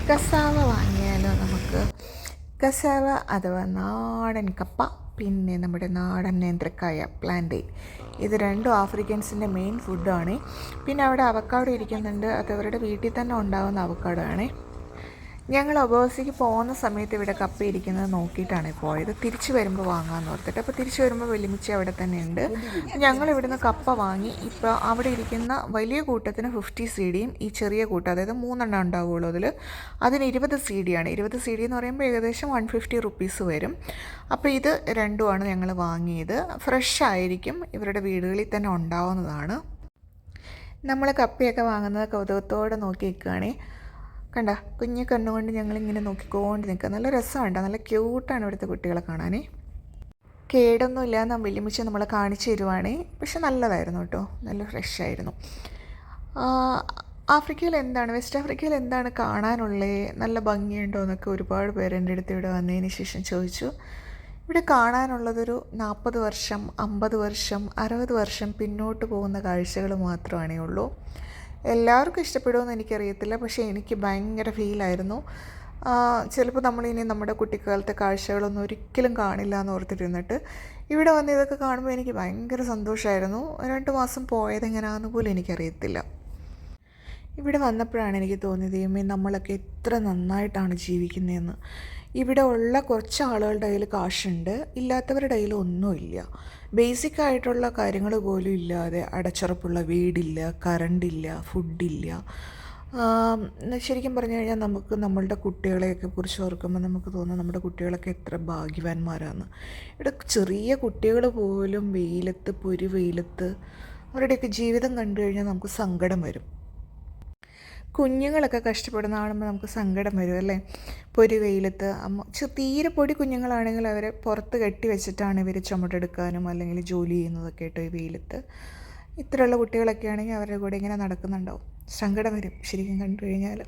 Cassava വാങ്ങിയാലോ നമുക്ക്? Cassava അഥവാ നാടൻ കപ്പ, പിന്നെ നമ്മുടെ നാടൻ നേന്ത്രക്കായ പ്ലാന്റെയിൻ, ഇത് രണ്ടും ആഫ്രിക്കൻസിൻ്റെ മെയിൻ ഫുഡാണ്. പിന്നെ അവിടെ അവക്കാഡോ ഇരിക്കുന്നുണ്ട്, അത് അവരുടെ വീട്ടിൽ തന്നെ ഉണ്ടാകുന്ന അവക്കാഡോ ആണേ. ഞങ്ങൾ ഒബേഴ്സിക്ക് പോകുന്ന സമയത്ത് ഇവിടെ കപ്പ ഇരിക്കുന്നത് നോക്കിയിട്ടാണ് പോയത്. തിരിച്ചു വരുമ്പോൾ വാങ്ങാമെന്ന് ഓർത്തിട്ട്. അപ്പോൾ തിരിച്ചു വരുമ്പോൾ വെല്ലുമിച്ചി അവിടെ തന്നെ ഉണ്ട്. ഞങ്ങൾ ഇവിടുന്ന് കപ്പ വാങ്ങി. ഇപ്പോൾ അവിടെ ഇരിക്കുന്ന വലിയ കൂട്ടത്തിന് 50 CD ഈ ചെറിയ കൂട്ടം, അതായത് 3 ഉണ്ടാവുകയുള്ളൂ അതിന് 20 CD ആണ്. 20 CD എന്ന് പറയുമ്പോൾ ഏകദേശം 150 റുപ്പീസ് വരും. അപ്പോൾ ഇത് രണ്ടുമാണ് ഞങ്ങൾ വാങ്ങിയത്. ഫ്രഷ് ആയിരിക്കും, ഇവരുടെ വീടുകളിൽ തന്നെ ഉണ്ടാവുന്നതാണ്. നമ്മൾ കപ്പയൊക്കെ വാങ്ങുന്നത് കൗതുകത്തോടെ നോക്കി നിൽക്കുകയാണേ. കണ്ട കുഞ്ഞു കണ്ണുകൊണ്ട് ഞങ്ങളിങ്ങനെ നോക്കിക്കൊണ്ട് നിൽക്കുക. നല്ല രസമുണ്ട്, നല്ല ക്യൂട്ടാണ് ഇവിടുത്തെ കുട്ടികളെ കാണാനേ. കേടൊന്നും ഇല്ലാന്ന് വെല്ലുമിച്ച് നമ്മളെ കാണിച്ചു തരുവാണേ. പക്ഷെ നല്ലതായിരുന്നു കേട്ടോ, നല്ല ഫ്രഷ് ആയിരുന്നു. ആഫ്രിക്കയിൽ എന്താണ്, വെസ്റ്റ് ആഫ്രിക്കയിൽ എന്താണ് കാണാനുള്ളത്, നല്ല ഭംഗിയുണ്ടോ എന്നൊക്കെ ഒരുപാട് പേര് എൻ്റെ അടുത്ത് ഇവിടെ വന്നതിന് ശേഷം ചോദിച്ചു. ഇവിടെ കാണാനുള്ളതൊരു 40 വർഷം, 50 വർഷം, 60 വർഷം പിന്നോട്ട് പോകുന്ന കാഴ്ചകൾ മാത്രമാണേ ഉള്ളൂ. എല്ലാവർക്കും ഇഷ്ടപ്പെടുമെന്ന് എനിക്കറിയത്തില്ല, പക്ഷേ എനിക്ക് ഭയങ്കര ഫീലായിരുന്നു. ചിലപ്പോൾ നമ്മളിനി നമ്മുടെ കുട്ടിക്കാലത്തെ കാഴ്ചകളൊന്നും ഒരിക്കലും കാണില്ല എന്ന് ഓർത്തിരുന്നിട്ട് ഇവിടെ വന്ന് ഇതൊക്കെ കാണുമ്പോൾ എനിക്ക് ഭയങ്കര സന്തോഷമായിരുന്നു. 2 മാസം പോയതെങ്ങനെയാണെന്ന് പോലും എനിക്കറിയത്തില്ല. ഇവിടെ വന്നപ്പോഴാണ് എനിക്ക് തോന്നിയത്, നമ്മളൊക്കെ എത്ര നന്നായിട്ടാണ് ജീവിക്കുന്നതെന്ന്. ഇവിടെ ഉള്ള കുറച്ച് ആളുകളുടെ കയ്യിൽ കാശുണ്ട്, ഇല്ലാത്തവരുടെ കയ്യിൽ ഒന്നുമില്ല. ബേസിക് ആയിട്ടുള്ള കാര്യങ്ങൾ പോലും ഇല്ലാതെ അടച്ചുറപ്പുള്ള വീടില്ല, കറണ്ടില്ല, ഫുഡില്ല. ശരിക്കും പറഞ്ഞു കഴിഞ്ഞാൽ നമുക്ക് നമ്മളുടെ കുട്ടികളെയൊക്കെ കുറിച്ച് ഓർക്കുമ്പോൾ നമുക്ക് തോന്നും നമ്മുടെ കുട്ടികളൊക്കെ എത്ര ഭാഗ്യവാന്മാരാണ്. ഇവിടെ ചെറിയ കുട്ടികൾ പോലും വെയിലത്ത്, പൊരി വെയിലത്ത് അവരുടെയൊക്കെ ജീവിതം കണ്ടു കഴിഞ്ഞാൽ നമുക്ക് സങ്കടം വരും. കുഞ്ഞുങ്ങളൊക്കെ കഷ്ടപ്പെടുന്ന കാണുമ്പോൾ നമുക്ക് സങ്കടം വരും അല്ലേ. പൊരി വെയിലത്ത് തീരെ പൊടി കുഞ്ഞുങ്ങളാണെങ്കിൽ അവരെ പുറത്ത് കെട്ടി വെച്ചിട്ടാണ് ഇവർ ചുമടെടുക്കാനും അല്ലെങ്കിൽ ജോലി ചെയ്യുന്നതൊക്കെ കേട്ടോ ഈ വെയിലത്ത്. ഇത്രയുള്ള കുട്ടികളൊക്കെ ആണെങ്കിൽ അവരുടെ കൂടെ ഇങ്ങനെ നടക്കുന്നുണ്ടാവും. സങ്കടം വരും ശരിക്കും കണ്ടു കഴിഞ്ഞാൽ.